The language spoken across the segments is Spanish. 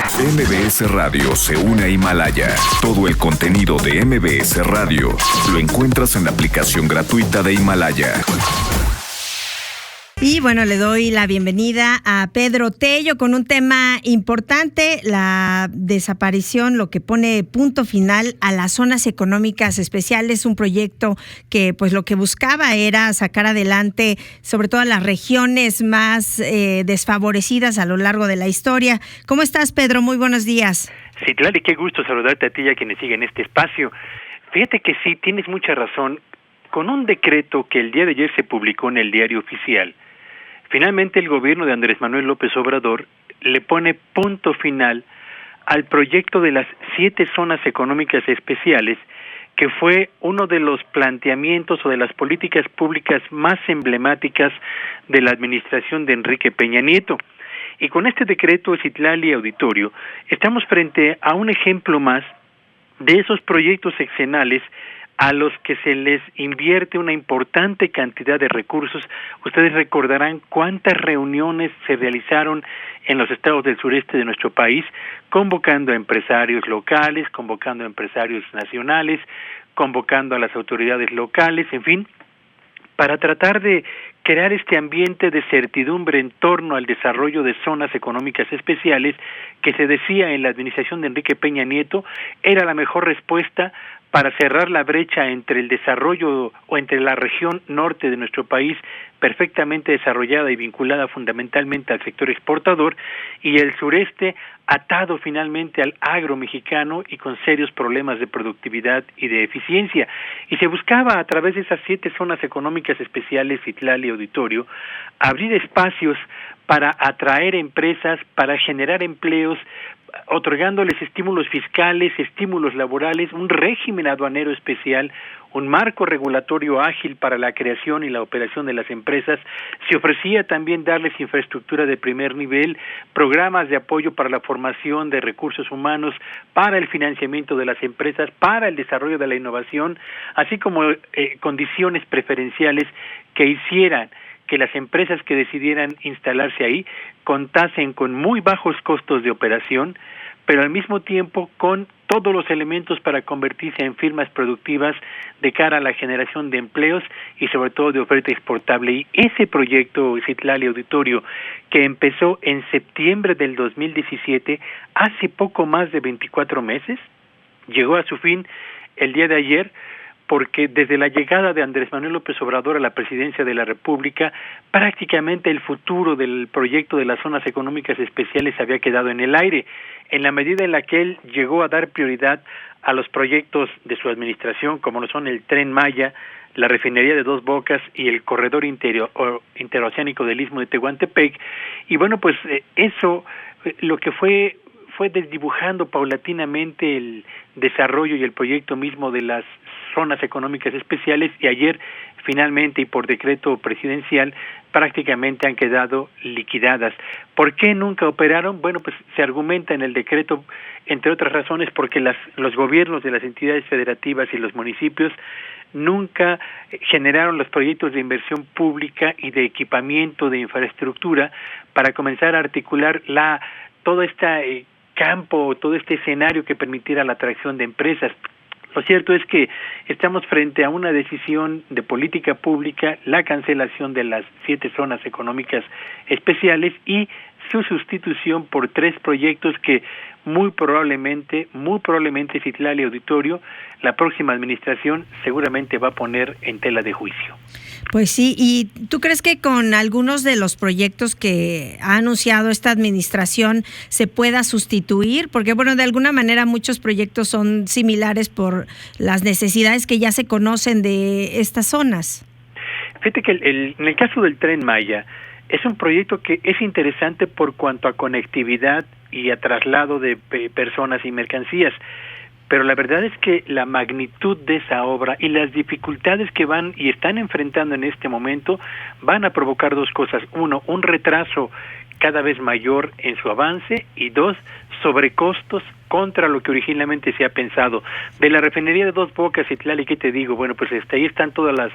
MBS Radio se une a Himalaya. Todo el contenido de MBS Radio lo encuentras en la aplicación gratuita de Himalaya. Y bueno, le doy la bienvenida a Pedro Tello con un tema importante, la desaparición, lo que pone punto final a las zonas económicas especiales, un proyecto que pues lo que buscaba era sacar adelante sobre todo a las regiones más desfavorecidas a lo largo de la historia. ¿Cómo estás, Pedro? Muy buenos días. Sí, claro, y qué gusto saludarte a ti y a quienes siguen este espacio. Fíjate que sí, tienes mucha razón. Con un decreto que el día de ayer se publicó en el Diario Oficial, finalmente el gobierno de Andrés Manuel López Obrador le pone punto final al proyecto de las 7 zonas económicas especiales, que fue uno de los planteamientos o de las políticas públicas más emblemáticas de la administración de Enrique Peña Nieto. Y con este decreto, Citlali Auditorio, estamos frente a un ejemplo más de esos proyectos sexenales a los que se les invierte una importante cantidad de recursos. Ustedes recordarán cuántas reuniones se realizaron en los estados del sureste de nuestro país, convocando a empresarios locales, convocando a empresarios nacionales, convocando a las autoridades locales, en fin, para tratar de crear este ambiente de certidumbre en torno al desarrollo de zonas económicas especiales que se decía en la administración de Enrique Peña Nieto era la mejor respuesta para cerrar la brecha entre el desarrollo o entre la región norte de nuestro país, perfectamente desarrollada y vinculada fundamentalmente al sector exportador, y el sureste atado finalmente al agro mexicano y con serios problemas de productividad y de eficiencia. Y se buscaba a través de esas 7 zonas económicas especiales, Citlali Auditorio, abrir espacios para atraer empresas, para generar empleos, otorgándoles estímulos fiscales, estímulos laborales, un régimen aduanero especial, un marco regulatorio ágil para la creación y la operación de las empresas. Se ofrecía también darles infraestructura de primer nivel, programas de apoyo para la formación de recursos humanos, para el financiamiento de las empresas, para el desarrollo de la innovación, así como condiciones preferenciales que hicieran que las empresas que decidieran instalarse ahí contasen con muy bajos costos de operación, pero al mismo tiempo con todos los elementos para convertirse en firmas productivas de cara a la generación de empleos y sobre todo de oferta exportable. Y ese proyecto, Citlali Auditorio, que empezó en septiembre del 2017, hace poco más de 24 meses, llegó a su fin el día de ayer, porque desde la llegada de Andrés Manuel López Obrador a la presidencia de la República, prácticamente el futuro del proyecto de las zonas económicas especiales había quedado en el aire, en la medida en la que él llegó a dar prioridad a los proyectos de su administración, como lo son el Tren Maya, la refinería de Dos Bocas y el corredor interoceánico del Istmo de Tehuantepec. Y bueno, pues eso lo que fue desdibujando paulatinamente el desarrollo y el proyecto mismo de las zonas económicas especiales, y ayer finalmente y por decreto presidencial prácticamente han quedado liquidadas. ¿Por qué nunca operaron? Bueno, pues se argumenta en el decreto, entre otras razones, porque los gobiernos de las entidades federativas y los municipios nunca generaron los proyectos de inversión pública y de equipamiento de infraestructura para comenzar a articular todo este campo, todo este escenario que permitiera la atracción de empresas. Lo cierto es que estamos frente a una decisión de política pública, la cancelación de las 7 zonas económicas especiales y su sustitución por 3 proyectos que muy probablemente, Citlali Auditorio, la próxima administración seguramente va a poner en tela de juicio. Pues sí, ¿y tú crees que con algunos de los proyectos que ha anunciado esta administración se pueda sustituir? Porque bueno, de alguna manera muchos proyectos son similares por las necesidades que ya se conocen de estas zonas. Fíjate que en el caso del Tren Maya, es un proyecto que es interesante por cuanto a conectividad y a traslado de personas y mercancías, pero la verdad es que la magnitud de esa obra y las dificultades que van y están enfrentando en este momento van a provocar 2 cosas. 1, un retraso cada vez mayor en su avance, y 2, sobrecostos contra lo que originalmente se ha pensado. De la refinería de Dos Bocas, Citlali, ¿qué te digo? Bueno, pues ahí están todas las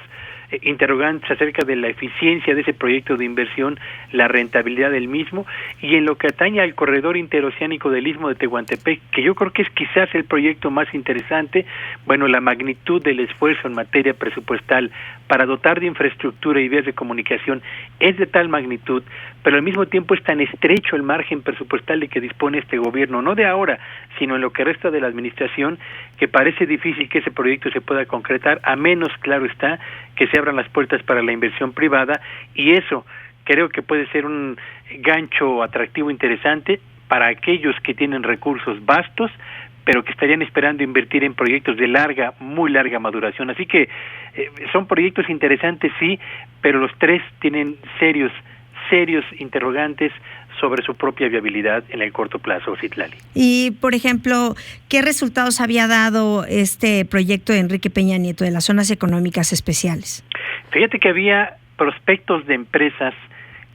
interrogantes acerca de la eficiencia de ese proyecto de inversión, la rentabilidad del mismo, y en lo que atañe al corredor interoceánico del Istmo de Tehuantepec, que yo creo que es quizás el proyecto más interesante, bueno, la magnitud del esfuerzo en materia presupuestal para dotar de infraestructura y vías de comunicación es de tal magnitud, pero al mismo tiempo es tan estrecho el margen presupuestal de que dispone este gobierno, no de ahora, sino en lo que resta de la administración, que parece difícil que ese proyecto se pueda concretar, a menos, claro está, que se abran las puertas para la inversión privada, y eso creo que puede ser un gancho atractivo interesante para aquellos que tienen recursos vastos, pero que estarían esperando invertir en proyectos de larga, muy larga maduración. Así que son proyectos interesantes, sí, pero los tres tienen serios interrogantes sobre su propia viabilidad en el corto plazo, Citlali. Y, por ejemplo, ¿qué resultados había dado este proyecto de Enrique Peña Nieto de las zonas económicas especiales? Fíjate que había prospectos de empresas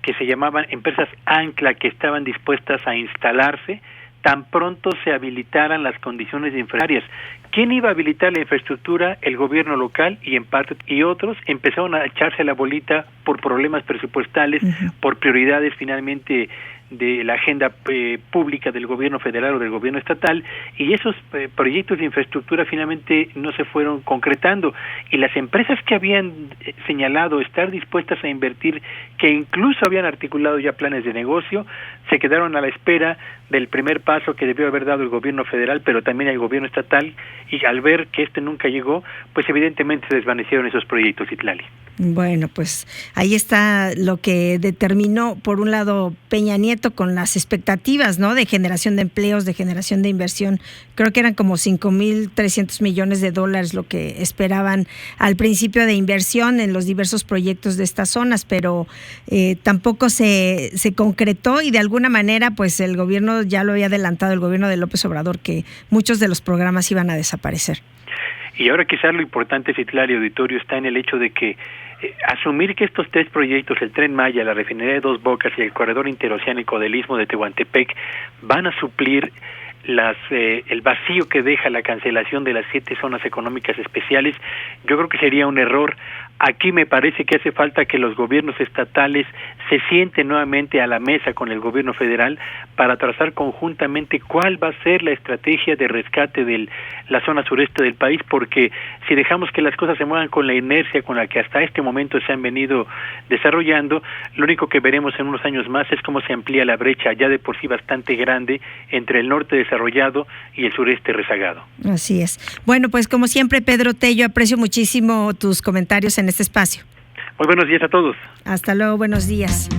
que se llamaban empresas ancla, que estaban dispuestas a instalarse tan pronto se habilitaran las condiciones infraestructurales. ¿Quién iba a habilitar la infraestructura? El gobierno local y otros empezaron a echarse la bolita por problemas presupuestales, por prioridades finalmente de la agenda pública del gobierno federal o del gobierno estatal, y esos proyectos de infraestructura finalmente no se fueron concretando, y las empresas que habían señalado estar dispuestas a invertir, que incluso habían articulado ya planes de negocio, se quedaron a la espera del primer paso que debió haber dado el gobierno federal, pero también el gobierno estatal, y al ver que nunca llegó, pues evidentemente se desvanecieron esos proyectos, Citlali. Bueno, pues ahí está lo que determinó, por un lado, Peña Nieto con las expectativas, ¿no?, de generación de empleos, de generación de inversión. Creo que eran como 5,300 millones de dólares lo que esperaban al principio de inversión en los diversos proyectos de estas zonas, pero tampoco se concretó, y de alguna manera pues el gobierno ya lo había adelantado, el gobierno de López Obrador, que muchos de los programas iban a desaparecer. Y ahora quizás lo importante, Citlali, auditorio, está en el hecho de que asumir que estos tres proyectos, el Tren Maya, la refinería de Dos Bocas y el corredor interoceánico del Istmo de Tehuantepec, van a suplir el vacío que deja la cancelación de las 7 zonas económicas especiales, yo creo que sería un error. Aquí me parece que hace falta que los gobiernos estatales se sienten nuevamente a la mesa con el gobierno federal para trazar conjuntamente cuál va a ser la estrategia de rescate de la zona sureste del país, porque si dejamos que las cosas se muevan con la inercia con la que hasta este momento se han venido desarrollando, lo único que veremos en unos años más es cómo se amplía la brecha ya de por sí bastante grande entre el norte desarrollado y el sureste rezagado. Así es. Bueno, pues como siempre, Pedro Tello, aprecio muchísimo tus comentarios en este espacio. Muy buenos días a todos. Hasta luego, buenos días.